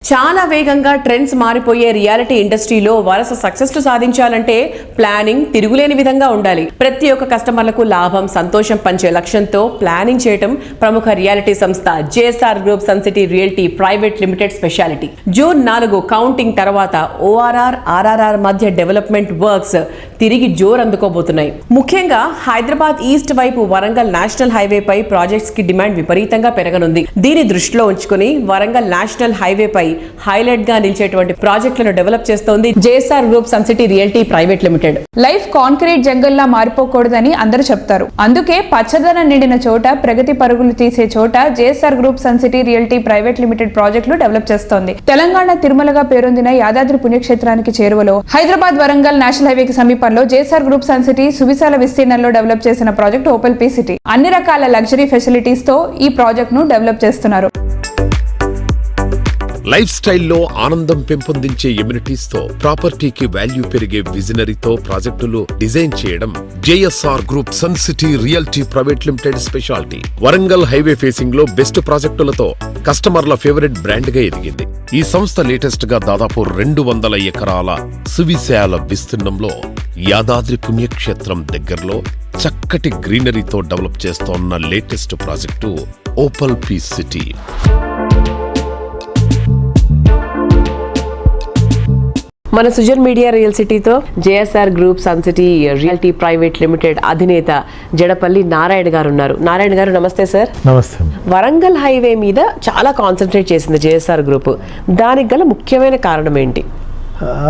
చాలా వేగంగా ట్రెండ్స్ మారిపోయే రియాలిటీ ఇండస్ట్రీలో వరుస సక్సెస్ సాధించాలంటే ప్లానింగ్ తిరుగులేని విధంగా ఉండాలి. ప్రతి ఒక్క కస్టమర్లకు లాభం సంతోషం పంచే లక్ష్యంతో ప్లానింగ్ చేయటం ప్రముఖ రియాలిటీ సంస్థ JSR group Sun City realty private limited speciality. June 4 counting తర్వాత ఓఆర్ఆర్ ఆర్ఆర్ఆర్ మధ్య డెవలప్మెంట్ వర్క్స్ తిరిగి జోరు అందుకోబోతున్నాయి. ముఖ్యంగా హైదరాబాద్ ఈస్ట్ వైపు వరంగల్ నేషనల్ హైవే పై ప్రాజెక్ట్స్ కి డిమాండ్ విపరీతంగా పెరగనుంది. దీని దృష్టిలో ఉంచుకుని వరంగల్ నేషనల్ హైవే పై హైలైట్ గా నిలిచేటువంటి ప్రాజెక్టులను డెవలప్ చేస్తోంది JSR group Sun City realty private Limited. Life concrete జంగల్లా మారిపోకూడదని అందరూ చెప్తారు. అందుకే పచ్చదనం నిండిన చోట, ప్రగతి పరుగులు తీసే చోట JSR group Sun City realty private limited ప్రాజెక్టులు డెవలప్ చేస్తోంది. తెలంగాణ తిరుమలగా పేరొందిన యాదాద్రి పుణ్యక్షేత్రానికి చేరువలో హైదరాబాద్ వరంగల్ నేషనల్ హైవేకి సమీపంలో జేఎస్ఆర్ గ్రూప్ సన్ సిటీ సువిశాల విస్తీర్ణంలో డెవలప్ చేసిన ప్రాజెక్ట్ ఓపెల్ పీ సిటీ. అన్ని రకాల లగ్జరీ ఫెసిలిటీస్ తో ఈ ప్రాజెక్ట్ ను డెవలప్ చేస్తున్నారు. లైఫ్ స్టైల్లో ఆనందం పెంపొందించే ఎమ్యూనిటీస్ తో ప్రాపర్టీకి వాల్యూ పెరిగే విజనరీతో ప్రాజెక్టులు డిజైన్ చేయడం JSR group Sun City realty private limited speciality. Warangal highway facing లో బెస్ట్ ప్రాజెక్టులతో కస్టమర్ల ఫేవరెట్ బ్రాండ్ గా ఎదిగింది. ఈ సంస్థ లేటెస్ట్ గా దాదాపు 200 ఎకరాల సువిశాల విస్తీర్ణంలో యాదాద్రి పుణ్యక్షేత్రం దగ్గరలో చక్కటి గ్రీనరీతో డెవలప్ చేస్తోన్న latest project Opal P City. మన సుజన్ మీడియా రియల్ సిటీతో JSR group Sun City realty private Limited అధినేత జడపల్లి నారాయణ గారు ఉన్నారు. నారాయణ గారు నమస్తే సార్. నమస్తే. వరంగల్ హైవే మీద చాలా కాన్సన్ట్రేట్ చేసింది జేఎస్ఆర్ గ్రూప్. దానికి గల ముఖ్యమైన కారణం ఏంటి?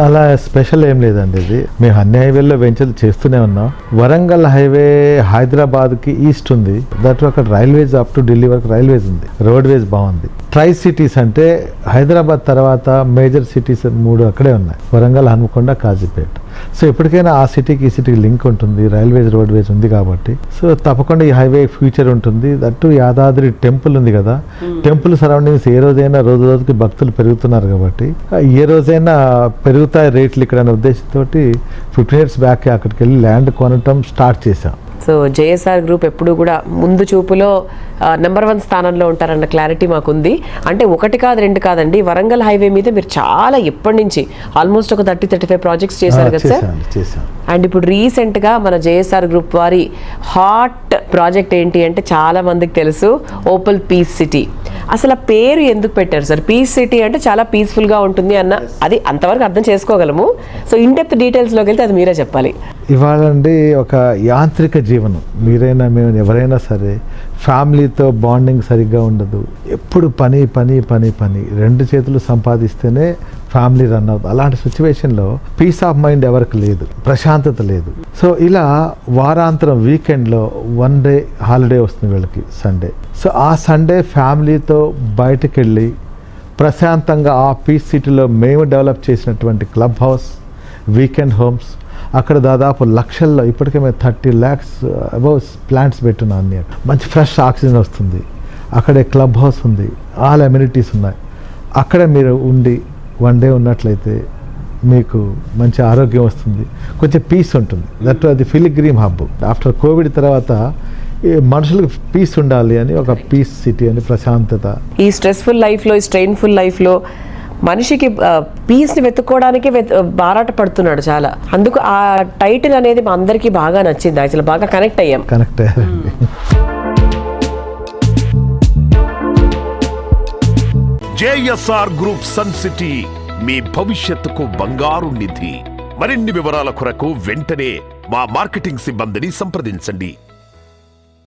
అలా స్పెషల్ ఏం లేదండి. ఇది మేము అన్ని హైవేల్లో వెంచర్ చేస్తూనే ఉన్నాం. వరంగల్ హైవే హైదరాబాద్కి ఈస్ట్ ఉంది. దట్ అక్కడ రైల్వేస్ అప్ టు ఢిల్లీ వరకు రైల్వేస్ ఉంది. రోడ్ వేస్ బాగుంది. ట్రై సిటీస్ అంటే హైదరాబాద్ తర్వాత మేజర్ సిటీస్ 3 అక్కడే ఉన్నాయి. వరంగల్, హన్మకొండ, కాజీపేట. సో ఎప్పటికైనా ఆ సిటీకి ఈ సిటీకి లింక్ ఉంటుంది. రైల్వేస్ రోడ్ వేస్ ఉంది కాబట్టి సో తప్పకుండా ఈ హైవే ఫ్యూచర్ ఉంటుంది. దట్టు యాదాద్రి టెంపుల్ ఉంది కదా, టెంపుల్ సరౌండింగ్స్ ఏ రోజైనా రోజు రోజుకి భక్తులు పెరుగుతున్నారు కాబట్టి ఏ రోజైనా పెరుగుతాయి రేట్లు ఇక్కడ అనే ఉద్దేశంతో 15 years బ్యాక్ అక్కడికి వెళ్ళి ల్యాండ్ కొనటం స్టార్ట్ చేశాం. సో జేఎస్ఆర్ గ్రూప్ ఎప్పుడు కూడా ముందు చూపులో నెంబర్ 1 స్థానంలో ఉంటారన్న క్లారిటీ మాకుంది. అంటే 1 కాదు 2 కాదండి, వరంగల్ హైవే మీద మీరు చాలా ఎప్పటి నుంచి ఆల్మోస్ట్ ఒక 30-35 ప్రాజెక్ట్స్ చేశారు కదా సార్. అండ్ ఇప్పుడు రీసెంట్గా మన జేఎస్ఆర్ గ్రూప్ వారి హాట్ ప్రాజెక్ట్ ఏంటి అంటే చాలా మందికి తెలుసు, ఓపెల్ పీస్ సిటీ. అసలు ఆ పేరు ఎందుకు పెట్టారు సార్? పీస్ సిటీ అంటే చాలా పీస్ఫుల్గా ఉంటుంది అన్న, అది అంతవరకు అర్థం చేసుకోగలము. సో ఇన్ డెప్త్ డీటెయిల్స్లోకి వెళ్తే అది మీరే చెప్పాలి. ఇవాళ అండి ఒక యాంత్రిక జీవనం, మీరైనా మేము ఎవరైనా సరే ఫ్యామిలీతో బాండింగ్ సరిగ్గా ఉండదు. ఎప్పుడు పని పని పని పని, 2 చేతులు సంపాదిస్తేనే ఫ్యామిలీ రన్ అవుతుంది. అలాంటి సిచ్యువేషన్లో పీస్ ఆఫ్ మైండ్ ఎవరికి లేదు, ప్రశాంతత లేదు. సో ఇలా వారాంతరం వీకెండ్లో 1 day హాలిడే వస్తుంది వీళ్ళకి, సండే. సో ఆ సండే ఫ్యామిలీతో బయటకు వెళ్ళి ప్రశాంతంగా ఆ పీస్ సిటీలో మేము డెవలప్ చేసినటువంటి క్లబ్ హౌస్, వీకెండ్ హోమ్స్, అక్కడ దాదాపు లక్షల్లో ఇప్పటికే మేము 30 lakhs అబౌవ్ ప్లాంట్స్ పెట్టున్నాం. అన్ని మంచి ఫ్రెష్ ఆక్సిజన్ వస్తుంది. అక్కడే క్లబ్ హౌస్ ఉంది, ఆల్ అమ్యూనిటీస్ ఉన్నాయి. అక్కడ మీరు ఉండి 1 day ఉన్నట్లయితే మీకు మంచి ఆరోగ్యం వస్తుంది, కొంచెం పీస్ ఉంటుంది. దట్ అది పిల్గ్రిమ్ హబ్. ఆఫ్టర్ కోవిడ్ తర్వాత మనుషులకు పీస్ ఉండాలి అని ఒక పీస్ సిటీ అని, ప్రశాంతత. ఈ స్ట్రెస్ఫుల్ లైఫ్లో, ఈ స్ట్రెయిన్ఫుల్ లైఫ్లో మనిషికి పీస్ని వెతుక్కోవడానికి బారాట పడుతున్నాడు చాలా. అందుకు ఆ టైటిల్ అనేది మా అందరికీ బాగా నచ్చింది. యాక్చువల్ బాగా కనెక్ట్ అయ్యాం. జేఎస్ఆర్ గ్రూప్ సన్ సిటీ మీ భవిష్యత్తుకు బంగారు నిధి. మరిన్ని వివరాల కొరకు వెంటనే మా మార్కెటింగ్ సిబ్బందిని సంప్రదించండి.